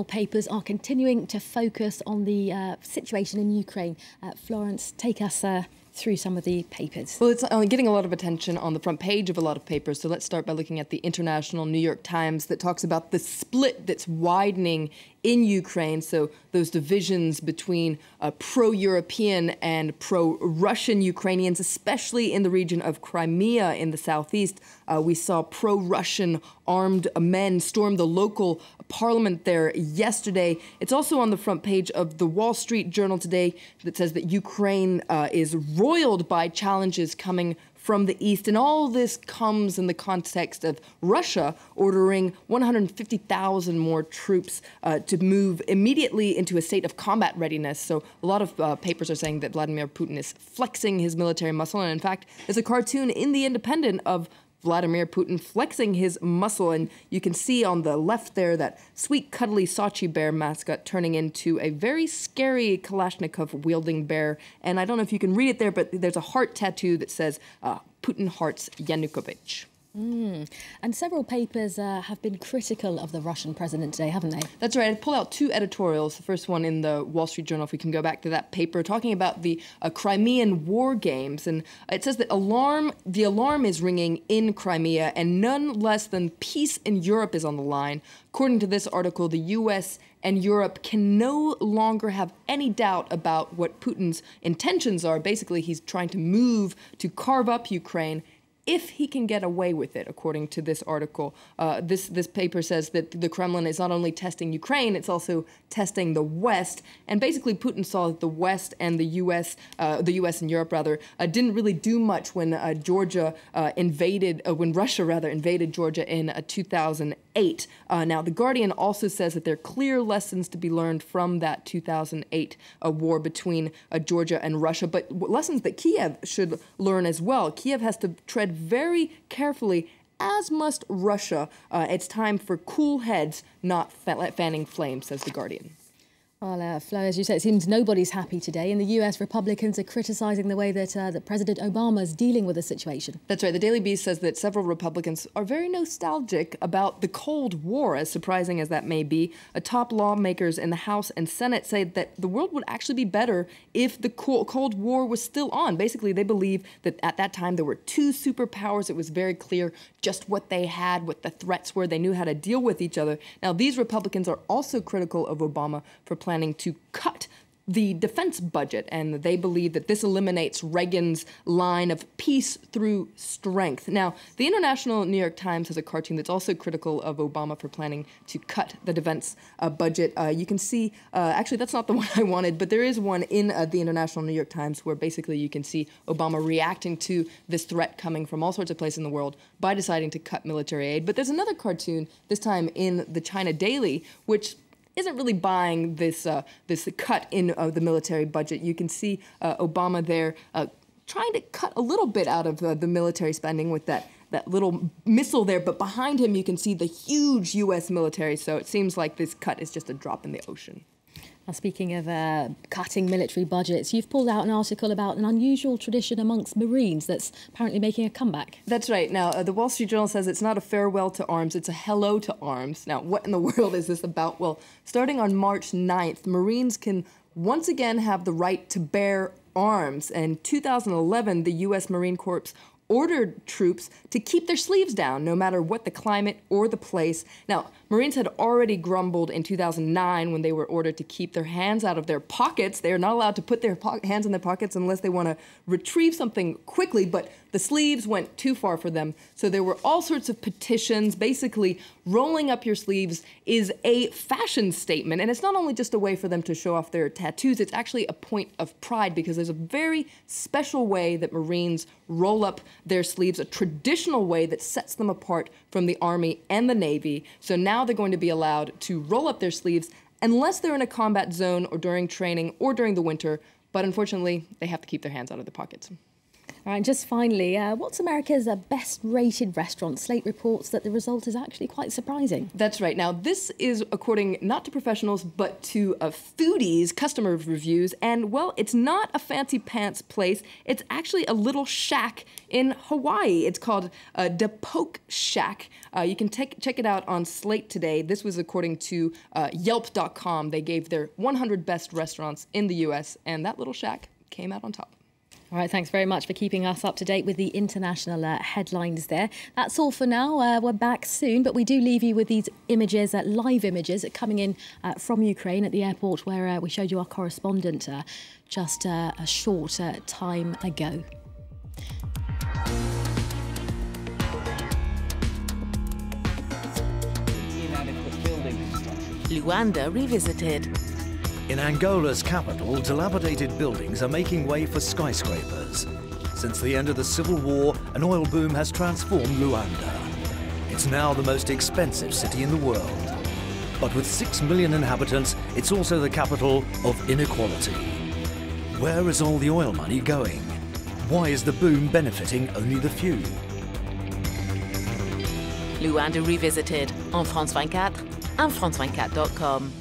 Papers are continuing to focus on the situation in Ukraine. Florence, take us through some of the papers. Well, it's getting a lot of attention on the front page of a lot of papers. So let's start by looking at the international New York Times that talks about the split that's widening in Ukraine. So those divisions between pro-European and pro-Russian Ukrainians, especially in the region of Crimea in the southeast. We saw pro-Russian armed men storm the local parliament there yesterday. It's also on the front page of the Wall Street Journal today that says that Ukraine is roiled by challenges coming from the east. And all this comes in the context of Russia ordering 150,000 more troops to move immediately into a state of combat readiness. So a lot of papers are saying that Vladimir Putin is flexing his military muscle. And in fact, there's a cartoon in The Independent of Vladimir Putin flexing his muscle, and you can see on the left there that sweet, cuddly Sachi bear mascot turning into a very scary Kalashnikov-wielding bear. And I don't know if you can read it there, but there's a heart tattoo that says, Putin hearts Yanukovych. And several papers have been critical of the Russian president today, haven't they? That's right. I pulled out two editorials. The first one in the Wall Street Journal, if we can go back to that paper, talking about the Crimean war games. And it says that the alarm is ringing in Crimea, and none less than peace in Europe is on the line. According to this article, the U.S. and Europe can no longer have any doubt about what Putin's intentions are. Basically, he's trying to move to carve up Ukraine if he can get away with it, according to this article. This paper says that the Kremlin is not only testing Ukraine, it's also testing the West. And basically, Putin saw that the West and the U.S. And Europe, rather, didn't really do much when when Russia invaded Georgia in 2008. Now, The Guardian also says that there are clear lessons to be learned from that 2008 war between Georgia and Russia, but lessons that Kiev should learn as well. Kiev has to tread very carefully, as must Russia. It's time for cool heads, not fanning flames, says The Guardian. Well, Flo, as you said, it seems nobody's happy today. In the US, Republicans are criticising the way that President Obama is dealing with the situation. That's right. The Daily Beast says that several Republicans are very nostalgic about the Cold War, as surprising as that may be. Top lawmakers in the House and Senate say that the world would actually be better if the Cold War was still on. Basically, they believe that at that time there were two superpowers. It was very clear just what they had, what the threats were. They knew how to deal with each other. Now, these Republicans are also critical of Obama for planning to cut the defense budget, and they believe that this eliminates Reagan's line of peace through strength. Now, the international New York Times has a cartoon that's also critical of Obama for planning to cut the defense budget. You can see, actually, that's not the one I wanted, but there is one in the international New York Times where basically you can see Obama reacting to this threat coming from all sorts of places in the world by deciding to cut military aid. But there's another cartoon, this time in the China Daily, which isn't really buying this cut in the military budget. You can see Obama there trying to cut a little bit out of the military spending with that little missile there, but behind him you can see the huge U.S. military, so it seems like this cut is just a drop in the ocean. Now, speaking of cutting military budgets, you've pulled out an article about an unusual tradition amongst Marines that's apparently making a comeback. That's right. Now, the Wall Street Journal says it's not a farewell to arms, it's a hello to arms. Now, what in the world is this about? Well, starting on March 9th, Marines can once again have the right to bear arms. In 2011, the U.S. Marine Corps ordered troops to keep their sleeves down, no matter what the climate or the place. Now, Marines had already grumbled in 2009 when they were ordered to keep their hands out of their pockets. They are not allowed to put their hands in their pockets unless they want to retrieve something quickly, but the sleeves went too far for them. So there were all sorts of petitions. Basically, rolling up your sleeves is a fashion statement, and it's not only just a way for them to show off their tattoos, it's actually a point of pride because there's a very special way that Marines roll up their sleeves, a traditional way that sets them apart from the Army and the Navy. So now they're going to be allowed to roll up their sleeves unless they're in a combat zone or during training or during the winter, but unfortunately, they have to keep their hands out of their pockets. All right, and just finally, what's America's best-rated restaurant? Slate reports that the result is actually quite surprising. That's right. Now, this is according not to professionals, but to foodies, customer reviews. And, well, it's not a fancy pants place. It's actually a little shack in Hawaii. It's called Da Poke Shack. You can check it out on Slate today. This was according to Yelp.com. They gave their 100 best restaurants in the U.S., and that little shack came out on top. All right, thanks very much for keeping us up to date with the international headlines there. That's all for now. We're back soon, but we do leave you with these images, live images coming in from Ukraine at the airport where we showed you our correspondent just a short time ago. Luanda Revisited. In Angola's capital, dilapidated buildings are making way for skyscrapers. Since the end of the civil war, an oil boom has transformed Luanda. It's now the most expensive city in the world. But with 6 million inhabitants, it's also the capital of inequality. Where is all the oil money going? Why is the boom benefiting only the few? Luanda Revisited on France 24 and France24.com.